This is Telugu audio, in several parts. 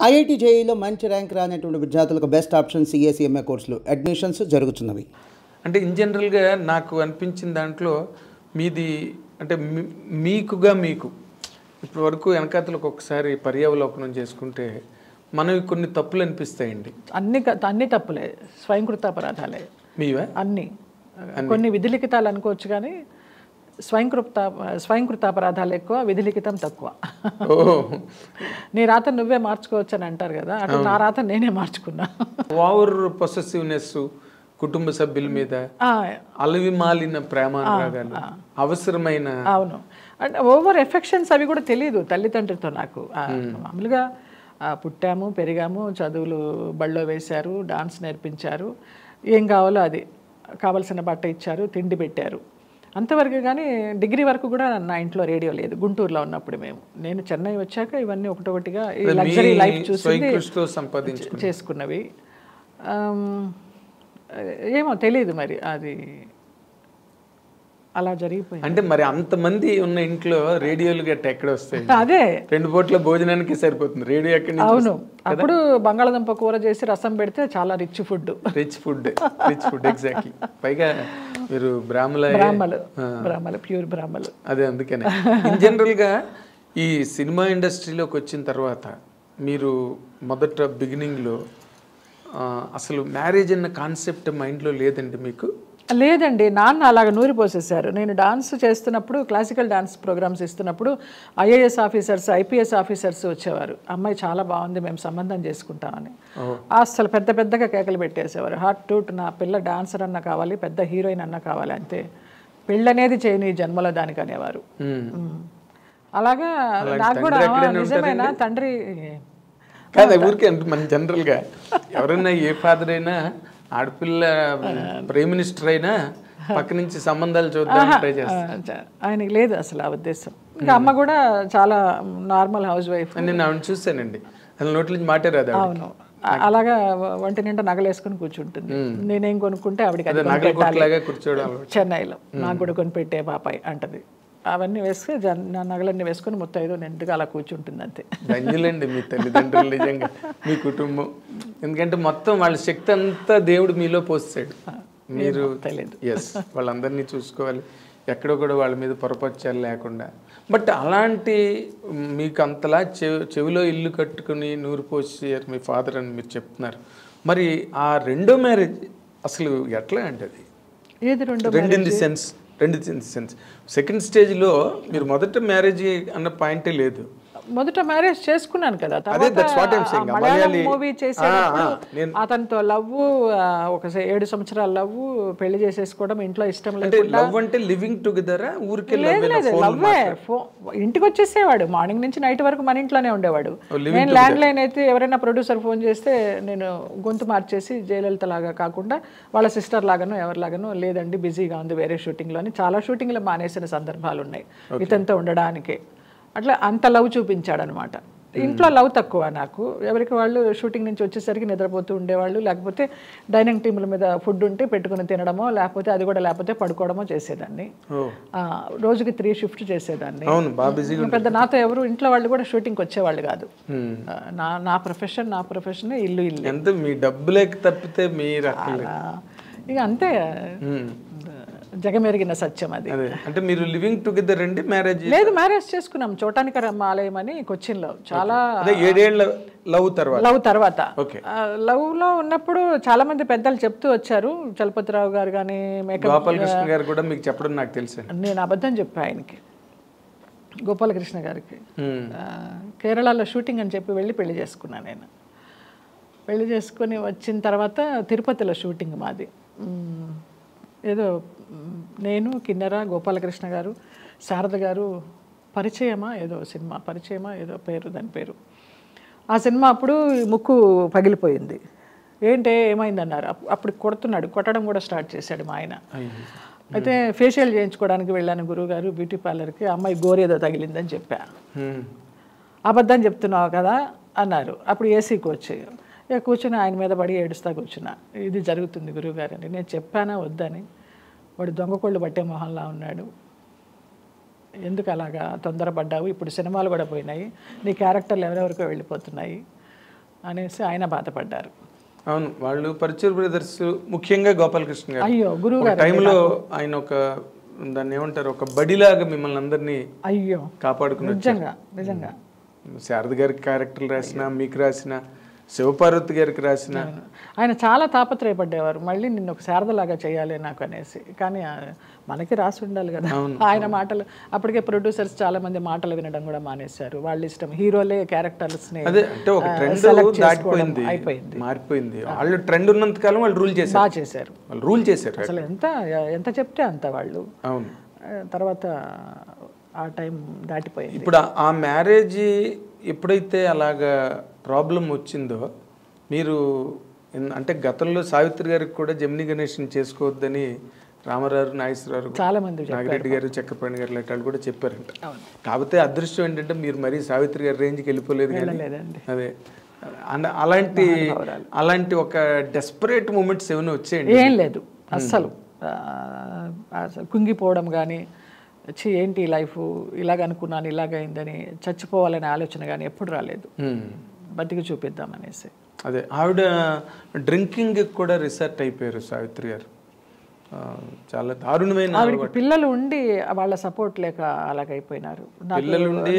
ఐఐటి జేఈలో మంచి ర్యాంక్ రానటువంటి విద్యార్థులకు బెస్ట్ ఆప్షన్ సిఎస్ఈఎంఏ కోర్సులు అడ్మిషన్స్ జరుగుతున్నవి. అంటే ఇన్ జనరల్గా నాకు అనిపించిన దాంట్లో మీది అంటే మీకు ఇప్పటి వరకు వెనకాతలకు ఒకసారి పర్యావలోకనం చేసుకుంటే మనవి కొన్ని తప్పులు అనిపిస్తాయండి. అన్ని తప్పులే, స్వయంకృత అపరాధాలే మీవే అన్ని. కొన్ని విధిలిఖితాలు అనుకోవచ్చు కానీ స్వయంకృత అపరాధాలు ఎక్కువ, విధిలిఖితం తక్కువ. నీ రాత నువ్వే మార్చుకోవచ్చు అని అంటారు కదా, అటు నా రాత నేనే మార్చుకున్నా. ఓవర్ పొసెసివ్నెస్, కుటుంబ సభ్యుల మీద అలవి మాలిన ప్రేమానురాగాలు, అవసరమైన అవును అంటే ఓవర్ ఎఫెక్షన్స్ అవి కూడా తెలియదు తల్లిదండ్రులతో నాకు. మామూలుగా పుట్టాము, పెరిగాము, చదువులు బళ్ళో వేశారు, డాన్స్ నేర్పించారు, ఏం కావాలో అది కావలసిన బట్ట ఇచ్చారు, తిండి పెట్టారు, అంతవరకు. కానీ డిగ్రీ వరకు కూడా నా ఇంట్లో రేడియో లేదు గుంటూరులో ఉన్నప్పుడు. నేను చెన్నై వచ్చాక ఇవన్నీ ఒకటొకటిగా ఈ లగ్జరీ లైఫ్ చూసి చేసుకున్నవి. ఏమో తెలియదు మరి, అది అలా జరిగిపోయింది. అంటే మరి అంతమంది ఉన్న ఇంట్లో రేడియోలు గట్ట ఎక్కడ వస్తాయి? అదే 2 పూట్ల భోజనానికి సరిపోతుంది రేడియో ఎక్కడి నుంచి? అవును, అప్పుడు బంగాళదుంప కూర చేసి రసం పెడితే చాలా రిచ్ ఫుడ్ ఎగ్జాక్ట్లీ. పైగా మీరు బ్రాహ్మలు, ప్యూర్ బ్రాహ్మలు. అదే అందుకనే ఇన్ జనరల్గా ఈ సినిమా ఇండస్ట్రీలోకి వచ్చిన తర్వాత మీరు మొదట బిగినింగ్లో అసలు మ్యారేజ్ అన్న కాన్సెప్ట్ మైండ్లో లేదండి మీకు? లేదండి, నాన్న అలాగ నూరి పోసేసారు. నేను డాన్స్ చేస్తున్నప్పుడు, క్లాసికల్ డాన్స్ ప్రోగ్రామ్స్ ఇస్తున్నప్పుడు ఐఏఎస్ ఆఫీసర్స్, ఐపీఎస్ ఆఫీసర్స్ వచ్చేవారు. అమ్మాయి చాలా బాగుంది, మేము సంబంధం చేసుకుంటామని. అసలు పెద్దగా కేకలు పెట్టేసేవారు. హార్ట్ టూట్, నా పిల్ల డాన్సర్ అన్న కావాలి, పెద్ద హీరోయిన్ అన్న కావాలి, అంతే, పెళ్ళనేది చేయని జన్మలో దానికి అనేవారు. అలాగా నాకు కూడా నిజమైన తండ్రి కాదు ఊరికే అంటే మన జనరల్గా ఎవరైనా ఏ ఫాదర్ అయినా ఆడపిల్ల ప్రైమ్ మినిస్టర్ అయినా పక్క నుంచి సంబంధాలు చూద్దాం ట్రై చేస్తారు. ఆయనకి లేదు అసలు ఆ ఉద్దేశం. ఇంకా అమ్మ కూడా చాలా నార్మల్ హౌస్ వైఫ్. నేను ఆవిడ చూసానండి, అసలు నోట్ల నుంచి మాటే రాదు. అవును, అలాగా ఒంటి నిండా నగలేసుకుని కూర్చుంటుంది. నేనేం కొనుక్కుంటే ఆవిడకి కూర్చోవడం చెన్నైలో నాకు కూడా కొనిపెట్టే బాపాయ్ అంటది. అవన్నీ వేసుకుని నగలన్నీ వేసుకొని మొత్తం ఏదో నిండుగా అలా కూర్చుంటుంది, అంతే. ధన్యులండి మీ తల్లిదండ్రులు, నిజంగా మీ కుటుంబం. ఎందుకంటే మొత్తం వాళ్ళ శక్తి అంతా దేవుడు మీలో పోస్తాడు. మీరు తెలియదు, ఎస్, వాళ్ళందరినీ చూసుకోవాలి, ఎక్కడో కూడా వాళ్ళ మీద పొరపచ్చాలు లేకుండా. బట్ అలాంటి మీకు అంతలా చెవిలో ఇల్లు కట్టుకుని నూరు పోసారు మీ ఫాదర్ అని మీరు చెప్తున్నారు. మరి ఆ రెండో మ్యారేజ్ అసలు ఎట్లా అంటే అది? ఏది రెండో? రెండు ఇన్ ది సెన్స్ సెకండ్ స్టేజ్లో మీరు మొదట మ్యారేజ్ అన్న పాయింటే లేదు. మొదట మ్యారేజ్ చేసుకున్నాను కదా, మూవీ చేసేటప్పుడు అతనితో లవ్, ఒక 7 సంవత్సరాల లవ్, పెళ్లి చేసేసుకోవడం, ఇంట్లో ఇష్టం లేదు. లవ్ అంటే లివింగ్ టుగెదర్? ఊరికే లవ్వే. ఇంటికి వచ్చేసేవాడు, మార్నింగ్ నుంచి నైట్ వరకు మన ఇంట్లోనే ఉండేవాడు. నేను ల్యాండ్ లైన్ అయితే ఎవరైనా ప్రొడ్యూసర్ ఫోన్ చేస్తే నేను గొంతు మార్చేసి జయలలిత లాగా కాకుండా వాళ్ళ సిస్టర్ లాగానో ఎవరిలాగానో, లేదండి బిజీగా ఉంది వేరే షూటింగ్లో అని చాలా షూటింగ్లో మానేసిన సందర్భాలు ఉన్నాయి ఇతనితో ఉండడానికే. అట్లా అంత లవ్ చూపించాడు అనమాట. ఇంట్లో లవ్ తక్కువ నాకు. ఎవరికి వాళ్ళు షూటింగ్ నుంచి వచ్చేసరికి నిద్రపోతూ ఉండేవాళ్ళు, లేకపోతే డైనింగ్ టేబుల్ మీద ఫుడ్ ఉంటే పెట్టుకుని తినడమో, లేకపోతే అది కూడా లేకపోతే పడుకోవడమో చేసేదాన్ని. రోజుకి 3 షిఫ్ట్ చేసేదాన్ని. పెద్ద నాతో ఎవరు ఇంట్లో వాళ్ళు కూడా షూటింగ్కి వచ్చేవాళ్ళు కాదు. నా ప్రొఫెషన్ ఇల్లు ఎంత మీ డబ్బులేక తప్పితే మీరు ఇక అంతే, జగమెరిగిన సత్యం అది. అంటే మీరు లివింగ్ టుగెదర్ అండి? మ్యారేజ్ లేదు, మ్యారేజ్ చేసుకున్నాం చోటానికరమ్మ ఆలయం అని కొచ్చిన్లో. చాలా 7 ఏళ్ల లవ్ తర్వాత లవ్ లో ఉన్నప్పుడు చాలా మంది పెద్దలు చెప్తూ వచ్చారు. చలపతిరావు గారు కానీ, గోపాలకృష్ణ గారు కూడా మీకు చెప్పడం నాకు తెలుసు. నేను అబద్ధం చెప్పా ఆయనకి, గోపాలకృష్ణ గారికి. కేరళలో షూటింగ్ అని చెప్పి వెళ్ళి పెళ్లి చేసుకున్నాను. నేను పెళ్లి చేసుకుని వచ్చిన తర్వాత తిరుపతిలో షూటింగ్ మాది. ఏదో నేను, కిన్నెర, గోపాలకృష్ణ గారు, శారద గారు, పరిచయమా ఏదో పేరు, దాని పేరు. ఆ సినిమా అప్పుడు ముక్కు పగిలిపోయింది. ఏంటే ఏమైందన్నారు. అప్పుడు కొట్టడం కూడా స్టార్ట్ చేశాడు మా ఆయన. అయితే ఫేషియల్ చేయించుకోవడానికి వెళ్ళాను గురువుగారు బ్యూటీ పార్లర్కి. అమ్మాయి గోరేదో తగిలిందని చెప్పా. అబద్ధం చెప్తున్నావు కదా అన్నారు. అప్పుడు ఏసీకి వచ్చి ఇక కూర్చుని ఆయన మీద పడి ఏడుస్తా కూర్చున్నా. ఇది జరుగుతుంది గురువుగారు అని. నేను చెప్పానా వద్దని. వాడు దొంగకోళ్ళు పట్టే మొహంలా ఉన్నాడు. ఎందుకు అలాగా తొందరపడ్డావు, ఇప్పుడు సినిమాలు కూడా పోయినాయి, నీ క్యారెక్టర్లు ఎవరెవరికో వెళ్ళిపోతున్నాయి, అనేసి ఆయన బాధపడ్డారు. అవును, వాళ్ళు పరుచూరు బ్రదర్స్, ముఖ్యంగా గోపాలకృష్ణ గారు అయ్యో గురువు గారు టైంలో ఆయన ఒక దాన్ని ఏమంటారు, ఒక బడిలాగా మిమ్మల్ని అందరినీ అయ్యో కాపాడుకుని నిజంగా శారద గారికి క్యారెక్టర్లు రాసిన, మీకు రాసిన, శివపార్వతి గారికి రాసిన, ఆయన చాలా తాపత్రయపడ్డేవారు మళ్ళీ నిన్ను ఒక శారదలాగా చేయాలి నాకు అనేసి. కానీ మనకి రాసి ఉండాలి కదా ఆయన మాటలు. అప్పటికే ప్రొడ్యూసర్స్ చాలా మంది మాటలు వినడం కూడా మానేశారు, వాళ్ళ ఇష్టం, హీరోలే క్యారెక్టర్స్ అదే అంటే ఒక ట్రెండ్ దాటిపోయింది, అయిపోయింది, మారిపోయింది. వాళ్ళు ట్రెండ్ ఉన్నంత కాలం వాళ్ళు రూల్ చేశారు, బాగా చేశారు, వాళ్ళు రూల్ చేశారు అసలు ఎంత చెప్తే అంత వాళ్ళు. అవును, తర్వాత ఆ టైం దాటిపోయింది. ఇప్పుడు ఆ మ్యారేజ్ ఎప్పుడైతే అలాగా ప్రాబ్లం వచ్చిందో, మీరు అంటే గతంలో సావిత్రి గారికి కూడా జమినీ గణేష్ని చేసుకోవద్దని రామారావు, నాగేశ్వరరావు, చాలా మంది, నాగిరెడ్డి గారు, చక్రపాణి గారు లాంటి వాళ్ళు కూడా చెప్పారంట. కాకపోతే అదృష్టం ఏంటంటే మీరు మరీ సావిత్రి గారి రేంజ్కి వెళ్ళిపోలేదు కానీ అదే అలాంటి ఒక డెస్పరేట్ మూమెంట్స్ ఏమైనా వచ్చేయండి? ఏం లేదు అస్సలు. కుంగిపోవడం కానీ, ఏంటి లైఫ్ ఇలాగ అనుకున్నాను ఇలాగైందని చచ్చిపోవాలనే ఆలోచన కానీ ఎప్పుడు రాలేదు. బతికి చూపిద్దామనేసి. అదే ఆవిడ డ్రింకింగ్ కూడా రిసర్ట్ అయిపోయారు సావిత్రి గారు. చాలా దారుణమైన, ఆవిడకి పిల్లలు ఉండి వాళ్ళ సపోర్ట్ లేక అలాగైపోయినారు.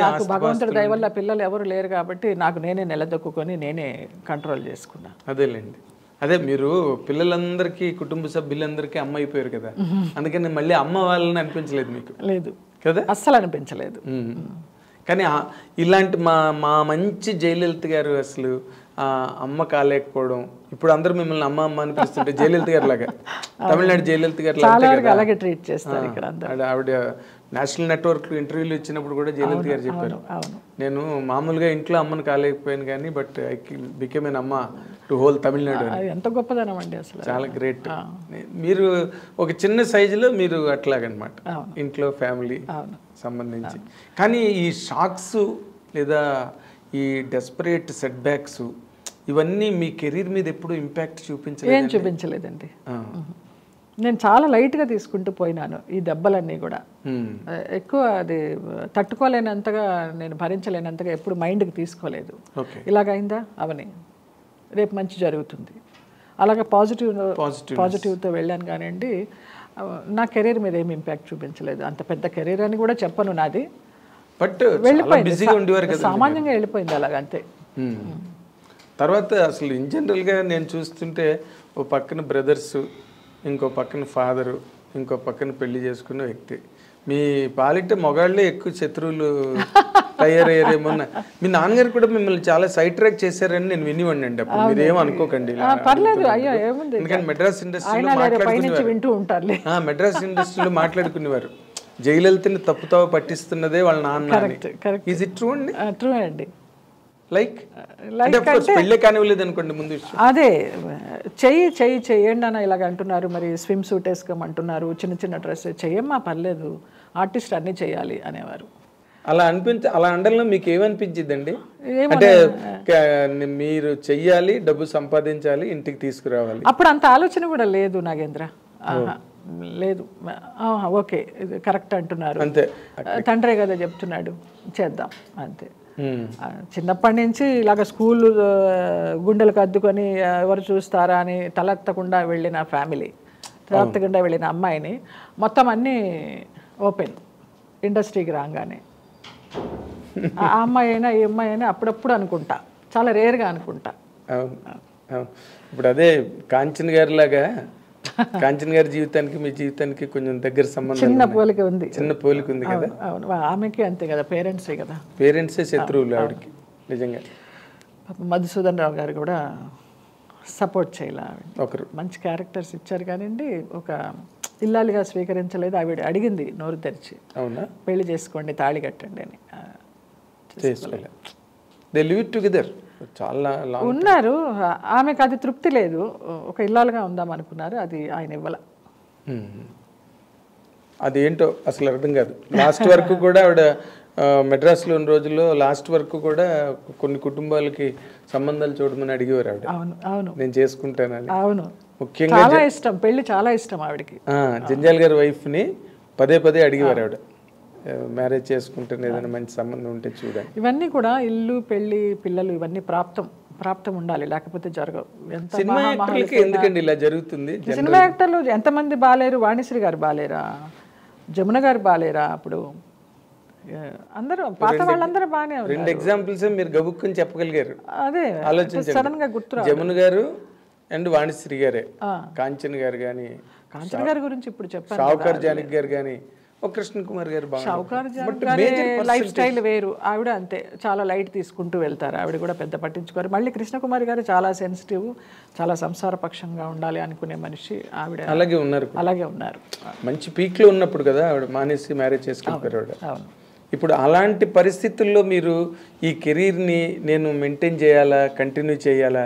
నాకు భగవంతుడి దయ వల్ల పిల్లలు ఎవరు లేరు కాబట్టి నాకు నేనే నిలదొక్కుని నేనే కంట్రోల్ చేసుకున్నా. అదేలేండి, అదే మీరు పిల్లలందరికీ, కుటుంబ సభ్యులందరికీ అమ్మ అయిపోయారు కదా, అందుకని మళ్ళీ అమ్మ వాళ్ళని అనిపించలేదు మీకు? లేదు కదా, అస్సలు అనిపించలేదు. కానీ ఇలాంటి మా మంచి జయలలిత గారు అసలు అమ్మ కాలేకపోవడం, ఇప్పుడు అందరూ మిమ్మల్ని అమ్మ అమ్మ అని పిలుస్తుంటే జయలలిత గారు లాగా, తమిళనాడు జయలలిత గారు అలాగే ట్రీట్ చేస్తారు ఇక్కడ. ఆవిడ నేషనల్ నెట్వర్క్ ఇంటర్వ్యూలు ఇచ్చినప్పుడు కూడా జయలలిత గారు చెప్పారు, నేను మామూలుగా ఇంట్లో అమ్మను కాలేకపోయాను కానీ బట్ ఐ బికేమ్ ఎన్ అమ్మ టు హోల్ తమిళనాడు. ఎంత గొప్పదనం అండి అసలు, చాలా గ్రేట్. మీరు ఒక చిన్న సైజులో మీరు అట్లాగనమాట, ఇంట్లో ఫ్యామిలీ సంబంధించి. కానీ ఈ షాక్స్ లేదా ఈ డెస్పరేట్ సెట్ బ్యాక్స్ ఇవన్నీ మీ కెరీర్ మీద ఎప్పుడు ఇంపాక్ట్ ఏం చూపించలేదండి. నేను చాలా లైట్గా తీసుకుంటూ పోయినాను ఈ దెబ్బలన్నీ కూడా. ఎక్కువ అది తట్టుకోలేనంతగా, నేను భరించలేనంతగా ఎప్పుడు మైండ్కి తీసుకోలేదు. ఇలాగైందా అవని, రేపు మంచి జరుగుతుంది, అలాగే పాజిటివ్తో వెళ్ళాను కానివ్వండి. నా కెరీర్ మీద ఏమి ఇంపాక్ట్ చూపించలేదు. అంత పెద్ద కెరీర్ అని కూడా చెప్పను నాది, బట్ వెళ్ళిపోయింది, సామాన్యంగా వెళ్ళిపోయింది అలాగంతే. తర్వాత అసలు ఇన్ జనరల్గా నేను చూస్తుంటే ఓ పక్కన బ్రదర్స్, ఇంకో పక్కన ఫాదరు, ఇంకో పక్కన పెళ్లి చేసుకున్న వ్యక్తి, మీ పాలిట మొగాళ్ళే ఎక్కువ శత్రువులు తయారయ్యారేమో. మీ నాన్నగారు కూడా మిమ్మల్ని చాలా సైడ్ ట్రాక్ చేశారని నేను వినివ్వండి అండి. అప్పుడు మీరేమో అనుకోకండి, ఎందుకంటే మెడ్రాస్ ఇండస్ట్రీలో మాట్లాడుకునేవారు జయలలితని తప్పుతావ పట్టిస్తున్నదే వాళ్ళ నాన్న. ఈజ్ ఇట్ ట్రూ అండి? ట్రూ అండి. లైక్ పెళ్ళే కానివ్వలేదు అనుకోండి ముందు విషయం. అదే చెయ్యండి అన్న ఇలాగ అంటున్నారు, మరి స్విమ్ సూట్ వేసుకోమంటున్నారు, చిన్న చిన్న డ్రెస్ చెయ్యమ్మా పర్లేదు, ఆర్టిస్ట్ అన్నీ చేయాలి అనేవారు. అలా అనడంలో మీకు ఏమనిపించిందండి? అంటే మీరు చెయ్యాలి, డబ్బు సంపాదించాలి, ఇంటికి తీసుకురావాలి, అప్పుడు అంత ఆలోచన కూడా లేదు నాగేంద్ర. లేదు, ఓకే ఇది కరెక్ట్ అంటున్నారు, అంతే, తండ్రే కదా చెప్తున్నాడు చేద్దాం అంతే. చిన్నప్పటి నుంచి ఇలాగ స్కూల్ గుండెలకు అద్దుకొని ఎవరు చూస్తారా అని తలెత్తకుండా వెళ్ళిన ఫ్యామిలీ, తలెత్తకుండా వెళ్ళిన అమ్మాయిని మొత్తం అన్నీ ఓపెన్ ఇండస్ట్రీకి రాగానే. ఆ అమ్మాయి అయినా ఈ అమ్మాయి అయినా అప్పుడప్పుడు అనుకుంటా, చాలా రేర్గా అనుకుంటా. ఇప్పుడు అదే కాంచన్ గారి లాగా, కాంచన్ గారి జీవితానికి మీ జీవితానికి కొంచెం దగ్గర సంబంధం, చిన్న పోలిక ఉంది, చిన్న పోలిక ఉంది కదా. అవును, ఆమెకి అంతే కదా, పేరెంట్సే కదా, పేరెంట్సే శత్రువులు ఆవిడకి నిజంగా. మధుసూదన్ రావు గారు కూడా సపోర్ట్ చేయాలి, ఒకరు మంచి క్యారెక్టర్స్ ఇచ్చారు కానివ్వండి, ఒక ఇల్లాలిగా స్వీకరించలేదు. ఆవిడ అడిగింది నోరు తెరిచి, అవునా పెళ్లి చేసుకోండి, తాళి కట్టండి అని. చేసుకోలేదు, దే లివ్ టుగెదర్, చాలా ఉన్నారు. ఆమెకు అది తృప్తి లేదు, ఒక ఇల్లాలుగా ఉందాం అనుకున్నారు, అది ఆయన ఇవ్వాల. అదేంటో అసలు అర్థం కాదు. లాస్ట్ వరకు కూడా ఆవిడ మెడ్రాస్లో ఉన్న రోజుల్లో లాస్ట్ వరకు కూడా కొన్ని కుటుంబాలకి సంబంధాలు చూడమని అడిగేవారు ఆవిడ. అవును అవును, నేను చేసుకుంటానని. అవును, ముఖ్యంగా చాలా ఇష్టం, పెళ్లి చాలా ఇష్టం ఆవిడకి. జంజాల్ గారి వైఫ్ని పదే పదే అడిగేవారు ఆవిడ, మ్యారేజ్ చేసుకుంటే ఏదైనా మంచి సంబంధం ఉంటే చూడండి. ఇవన్నీ కూడా ఇల్లు, పెళ్లి, పిల్లలు ఇవన్నీ ప్రాప్తం ప్రాప్తం ఉండాలి, లేకపోతే జరగవు. ఎంత సినిమా యాక్టర్లకి ఎందుకండి ఇలా జరుగుతుంది? సినిమా యాక్టర్లు ఎంతమంది బాలేరు? వాణిశ్రీ గారు బాలేరా? జమున గారు బాలేరా? అప్పుడు అందరూ పాత వాళ్ళందరూ బాగానే ఉన్నారు. 2 ఎగ్జాంపుల్స్ మీరు గబుక్కుని చెప్పగలిగారు. అదే ఆలోచించండి. సడన్ గా గుర్తు జమున గారు అండ్ వాణిశ్రీ గారే. కాంచన్ గారు కానీ, కాంచన్ గారి గురించి ఇప్పుడు చెప్పాను. షావుకార్ జానకి గారు కానీ, కృష్ణ కుమార్ గారు షావుకార్ జానకి లైఫ్ స్టైల్ వేరు. ఆవిడ అంతే, చాలా లైట్ తీసుకుంటూ వెళ్తారు. ఆవిడ కూడా పెద్ద పట్టించుకోరు. మళ్ళీ కృష్ణ కుమార్ గారు చాలా సెన్సిటివ్, చాలా సంసారపక్షంగా ఉండాలి అనుకునే మనిషి. ఆవిడ అలాగే ఉన్నారు. అలాగే ఉన్నారు. మంచి పీక్ లో ఉన్నప్పుడు కదా ఆవిడ మానేసి మ్యారేజ్ చేసుకుంటారు. అవును. ఇప్పుడు అలాంటి పరిస్థితుల్లో మీరు ఈ కెరీర్ని నేను మెయింటైన్ చేయాలా, కంటిన్యూ చేయాలా,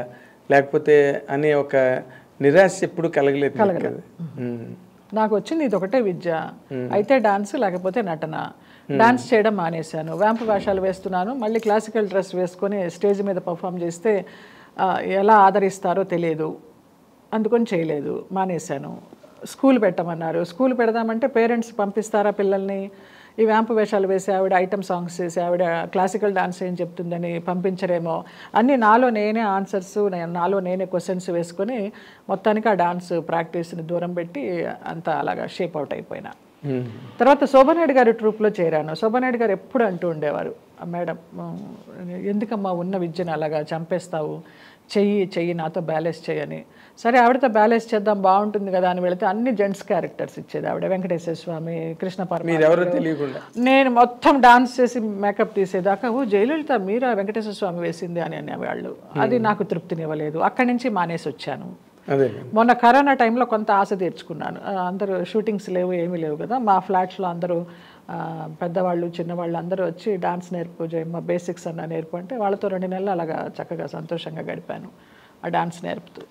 లేకపోతే అనే ఒక నిరాశ ఎప్పుడు కలగలేదు కదా? నాకు వచ్చింది ఇది ఒకటే విద్య, అయితే డాన్స్ లేకపోతే నటన. డాన్స్ చేయడం మానేశాను, వ్యాంపు వేషాలు వేస్తున్నాను. మళ్ళీ క్లాసికల్ డ్రెస్ వేసుకొని స్టేజ్ మీద పర్ఫామ్ చేస్తే ఎలా ఆదరిస్తారో తెలియదు, అందుకొని చేయలేదు, మానేశాను. స్కూల్ పెట్టమన్నారు, స్కూల్ పెడదామంటే పేరెంట్స్ పంపిస్తారా పిల్లల్ని? ఈ వ్యాంపు వేషాలు వేసి ఆవిడ ఐటమ్ సాంగ్స్ చేసి ఆవిడ క్లాసికల్ డాన్స్ ఏం చెప్తుందని పంపించరేమో అని నాలో నేనే ఆన్సర్స్, నాలో నేనే క్వశ్చన్స్ వేసుకొని మొత్తానికి ఆ డాన్స్ ప్రాక్టీస్ని దూరం పెట్టి అంతా అలాగా షేప్ అవుట్ అయిపోయినా. తర్వాత శోభనాయుడు గారి ట్రూప్లో చేరాను. శోభనాయుడు గారు ఎప్పుడు అంటూ ఉండేవారు, మేడం ఎందుకమ్మా ఉన్న విద్యను అలాగా చంపేస్తావు, చెయ్యి నాతో బ్యాలెన్స్ చేయని. సరే ఆవిడతో బ్యాలెన్స్ చేద్దాం బాగుంటుంది కదా అని వెళితే అన్ని జెంట్స్ క్యారెక్టర్స్ ఇచ్చేది ఆవిడ. వెంకటేశ్వర స్వామి, కృష్ణ పరమాత్మ, నేను మొత్తం డాన్స్ చేసి మేకప్ తీసేదాకా ఓ జయలలిత మీరా వెంకటేశ్వర స్వామి వేసింది అని అనేవాళ్ళు. అది నాకు తృప్తినివ్వలేదు. అక్కడి నుంచి మానేసి వచ్చాను. మొన్న కరోనా టైంలో కొంత ఆశ తీర్చుకున్నాను. అందరూ షూటింగ్స్ లేవు, ఏమీ లేవు కదా. మా ఫ్లాట్స్లో అందరూ పెద్దవాళ్ళు చిన్నవాళ్ళు అందరూ వచ్చి డాన్స్ నేర్పు జయమ్మ, బేసిక్స్ అన్న నేర్పు అంటే వాళ్ళతో 2 నెలలు అలాగా చక్కగా సంతోషంగా గడిపాను ఆ డాన్స్ నేర్పుతూ.